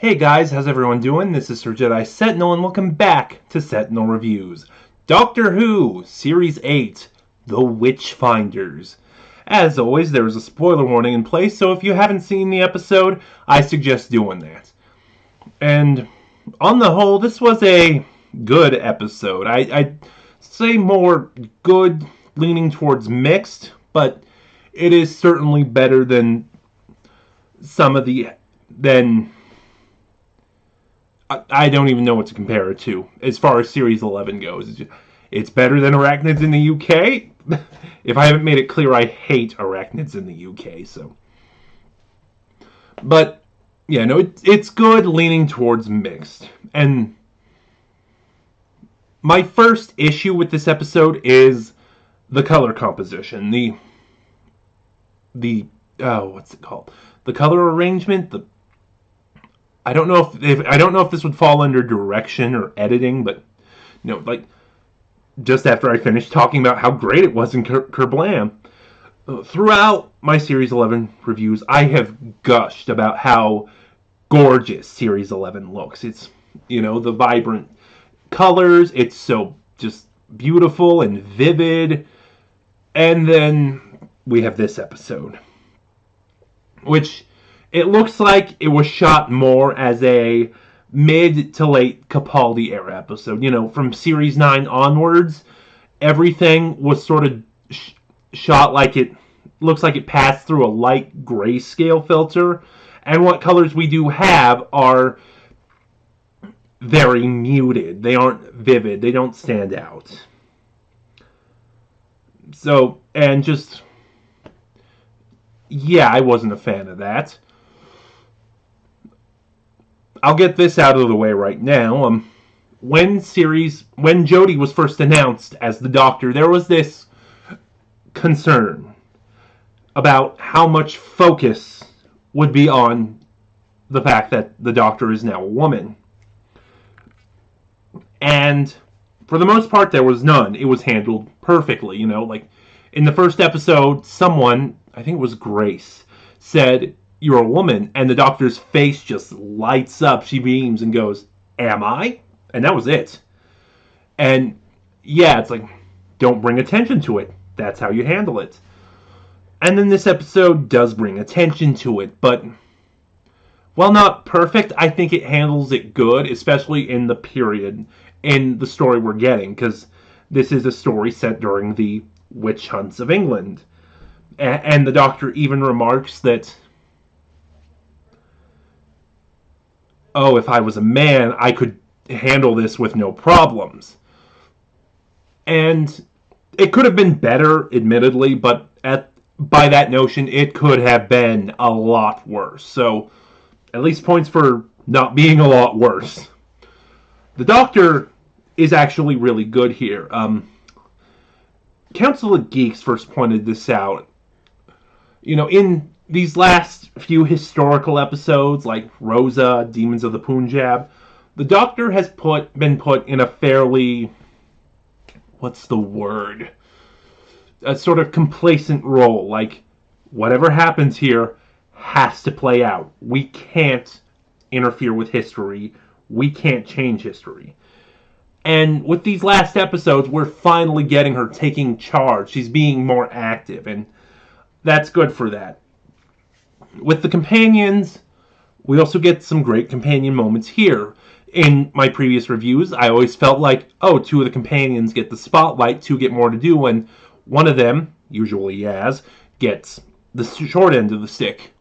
Hey guys, how's everyone doing? This is Sir Jedi Sentinel, and welcome back to Sentinel Reviews. Doctor Who, Series 8, The Witchfinders. As always, there is a spoiler warning in place, so if you haven't seen the episode, I suggest doing that. And on the whole, this was a good episode. I'd say more good, leaning towards mixed, but it is certainly better than some of the... than... I don't even know what to compare it to as far as Series 11 goes. It's better than Arachnids in the UK. If I haven't made it clear, I hate Arachnids in the UK. So, but yeah, no, it's good, leaning towards mixed. And my first issue with this episode is the color composition. The what's it called? The color arrangement. I don't know if this would fall under direction or editing, but like just after I finished talking about how great it was in Kerblam, throughout my Series 11 reviews, I have gushed about how gorgeous Series 11 looks. It's the vibrant colors. It's so just beautiful and vivid, and then we have this episode, which. It looks like it was shot more as a mid to late Capaldi era episode. From Series 9 onwards, everything was sort of shot like it looks like it passed through a light grayscale filter. And what colors we do have are very muted. They aren't vivid. They don't stand out. So, and just... yeah, I wasn't a fan of that. I'll get this out of the way right now. When Jodie was first announced as the Doctor, there was this concern about how much focus would be on the fact that the Doctor is now a woman. And for the most part, there was none. It was handled perfectly, like in the first episode, someone, I think it was Grace, said, "You're a woman," and the Doctor's face just lights up. She beams and goes, "Am I?" And that was it. And yeah, it's like, don't bring attention to it. That's how you handle it. And then this episode does bring attention to it, but while not perfect, I think it handles it good, especially in the period, in the story we're getting, because this is a story set during the witch hunts of England. And the Doctor even remarks that, "Oh, if I was a man, I could handle this with no problems." And it could have been better, admittedly, but by that notion, it could have been a lot worse. So, at least points for not being a lot worse. The Doctor is actually really good here. Council of Geeks first pointed this out. In these last few historical episodes, like Rosa, Demons of the Punjab, the Doctor has been put in a fairly, what's the word? A sort of complacent role. Like, whatever happens here has to play out. We can't interfere with history. We can't change history. And with these last episodes, we're finally getting her taking charge. She's being more active, and that's good for that. With the companions, we also get some great companion moments here. In my previous reviews, I always felt like, two of the companions get the spotlight, two get more to do, and one of them, usually Yaz, gets the short end of the stick.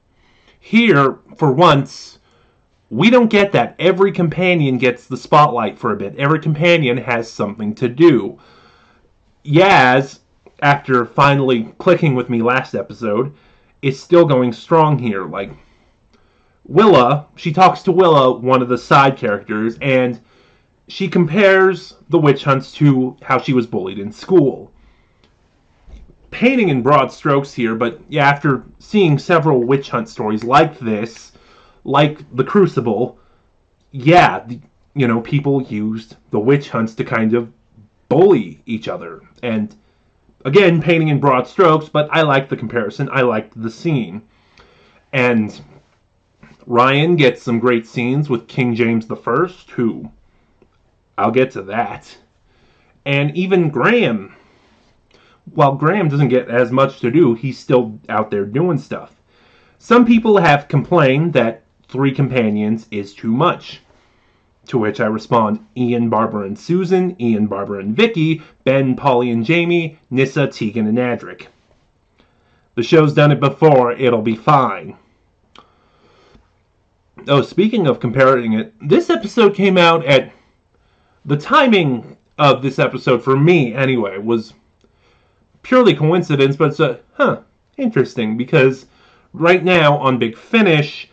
Here, for once, we don't get that. Every companion gets the spotlight for a bit. Every companion has something to do. Yaz, after finally clicking with me last episode, is still going strong here. Like, Willa, she talks to Willa, one of the side characters, and she compares the witch hunts to how she was bullied in school. Painting in broad strokes here, but yeah, after seeing several witch hunt stories like this, like The Crucible, yeah, people used the witch hunts to kind of bully each other. And again, painting in broad strokes, but I liked the comparison. I liked the scene. And Ryan gets some great scenes with King James I, who I'll get to that. And even Graham, while Graham doesn't get as much to do, he's still out there doing stuff. Some people have complained that 3 companions is too much. To which I respond, Ian, Barbara, and Susan, Ian, Barbara, and Vicky, Ben, Polly, and Jamie, Nyssa, Tegan, and Adric. The show's done it before, it'll be fine. Oh, speaking of comparing it, this episode came out at... The timing of this episode, for me anyway, was purely coincidence, but it's interesting, because right now on Big Finish,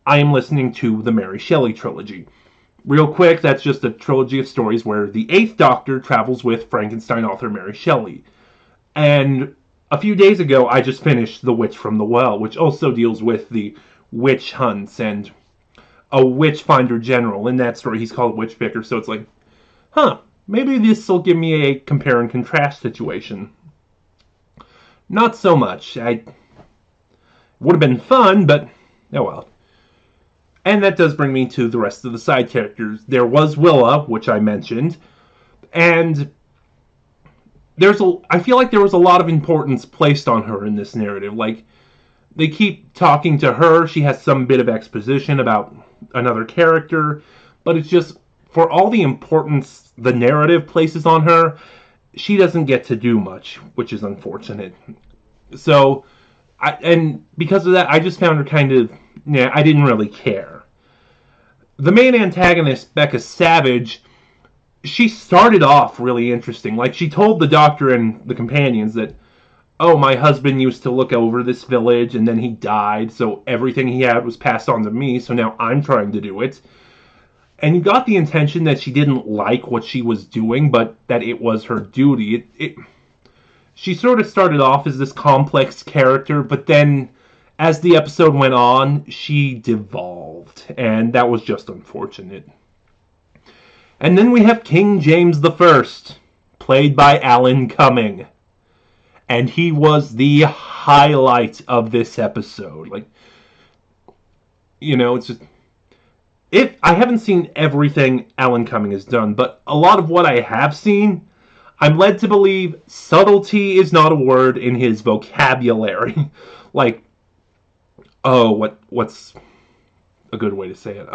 I am listening to the Mary Shelley trilogy. Real quick, that's just a trilogy of stories where the 8th Doctor travels with Frankenstein author Mary Shelley. And a few days ago, I just finished The Witch from the Well, which also deals with the witch hunts and a Witchfinder general. In that story, he's called Witchpicker, so it's like, maybe this will give me a compare and contrast situation. Not so much. Would have been fun, but oh well. And that does bring me to the rest of the side characters. There was Willa, which I mentioned, and I feel like there was a lot of importance placed on her in this narrative. Like, they keep talking to her, she has some bit of exposition about another character, but it's just, for all the importance the narrative places on her, she doesn't get to do much, which is unfortunate. So, and because of that, I just found her kind of, I didn't really care. The main antagonist, Becca Savage, she started off really interesting. Like, she told the Doctor and the companions that, oh, my husband used to look over this village, and then he died, so everything he had was passed on to me, so now I'm trying to do it. And you got the intention that she didn't like what she was doing, but that it was her duty. She sort of started off as this complex character, but then as the episode went on, she devolved, and that was just unfortunate. And then we have King James I, played by Alan Cumming. And he was the highlight of this episode. Like, it's just... I haven't seen everything Alan Cumming has done, but a lot of what I have seen, I'm led to believe subtlety is not a word in his vocabulary. Like, what's a good way to say it?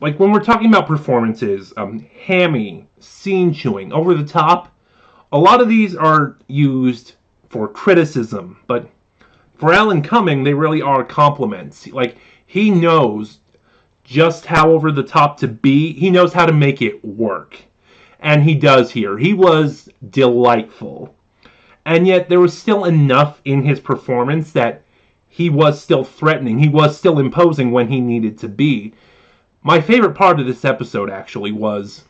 Like, when we're talking about performances, hammy, scene chewing, over the top, a lot of these are used for criticism, but for Alan Cumming, they really are compliments. Like, he knows just how over the top to be. He knows how to make it work. And he does here. He was delightful. And yet there was still enough in his performance that he was still threatening. He was still imposing when he needed to be. My favorite part of this episode, actually, was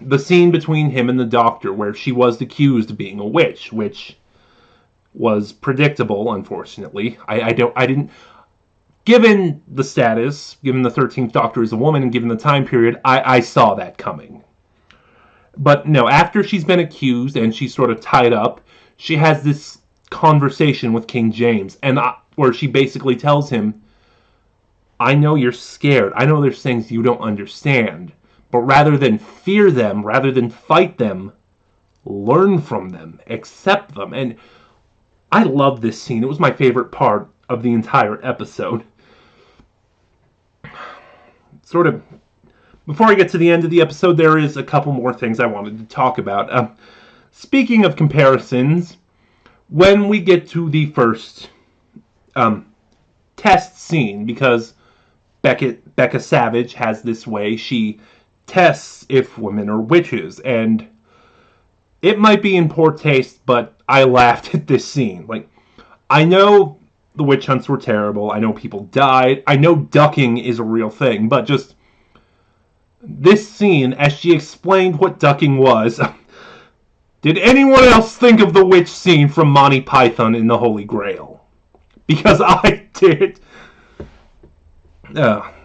the scene between him and the Doctor, where she was accused of being a witch, which was predictable, unfortunately. I didn't... Given the status, given the 13th Doctor is a woman, and given the time period, I saw that coming. But no, after she's been accused and she's sort of tied up, she has this conversation with King James, and where she basically tells him, I know you're scared. I know there's things you don't understand. But rather than fear them, rather than fight them, learn from them, accept them. And I love this scene. It was my favorite part of the entire episode. Sort of, before I get to the end of the episode, there is a couple more things I wanted to talk about. Speaking of comparisons, when we get to the first test scene, because Becca Savage has this way, she tests if women are witches, and it might be in poor taste, but I laughed at this scene. Like, I know the witch hunts were terrible, I know people died, I know ducking is a real thing, but just this scene, as she explained what ducking was, did anyone else think of the witch scene from Monty Python in the Holy Grail? Because I did.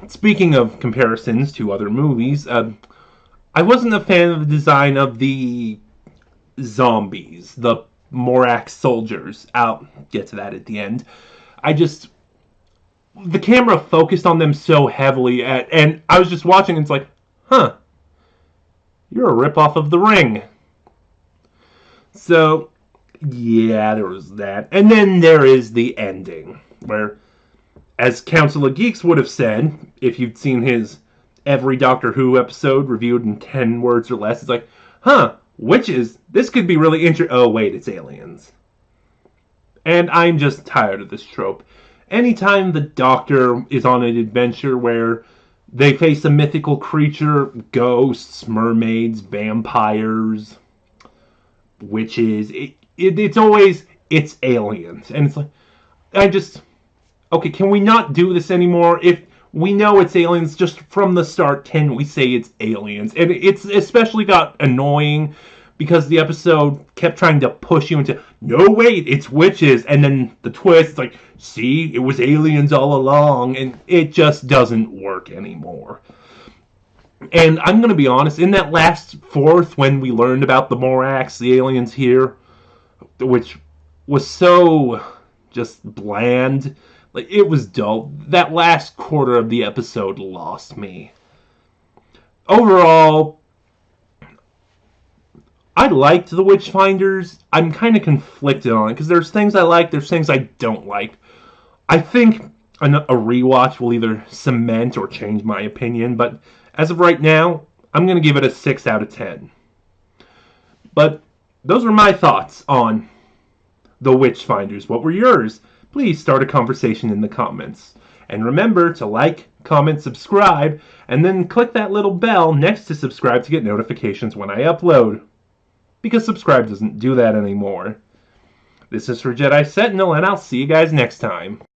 Speaking of comparisons to other movies, I wasn't a fan of the design of the zombies, the Morak soldiers. I'll get to that at the end. the camera focused on them so heavily, and I was just watching, and it's like, huh, you're a ripoff of The Ring. So, yeah, there was that. And then there is the ending, where, as Council of Geeks would have said, if you'd seen his every Doctor Who episode reviewed in 10 words or less, it's like, huh, witches, this could be really interesting. Oh, wait, it's aliens. And I'm just tired of this trope. Anytime the Doctor is on an adventure where they face a mythical creature, ghosts, mermaids, vampires, witches, it's always, it's aliens. And it's like, I just, okay, can we not do this anymore? If we know it's aliens, just from the start, can we say it's aliens? And it's especially got annoying because the episode kept trying to push you into, no, wait, it's witches. And then the twist, it's like, see, it was aliens all along. And it just doesn't work anymore. And I'm going to be honest, in that last fourth, when we learned about the Morax, the aliens here, which was so just bland, like, it was dull. That last quarter of the episode lost me. Overall, I liked the Witchfinders. I'm kind of conflicted on it, because there's things I like, there's things I don't like. I think a rewatch will either cement or change my opinion, but as of right now, I'm going to give it a 6 out of 10. But those are my thoughts on the Witchfinders. What were yours? Please start a conversation in the comments. And remember to like, comment, subscribe, and then click that little bell next to subscribe to get notifications when I upload. Because subscribe doesn't do that anymore. This is for Jedi Sentinel, and I'll see you guys next time.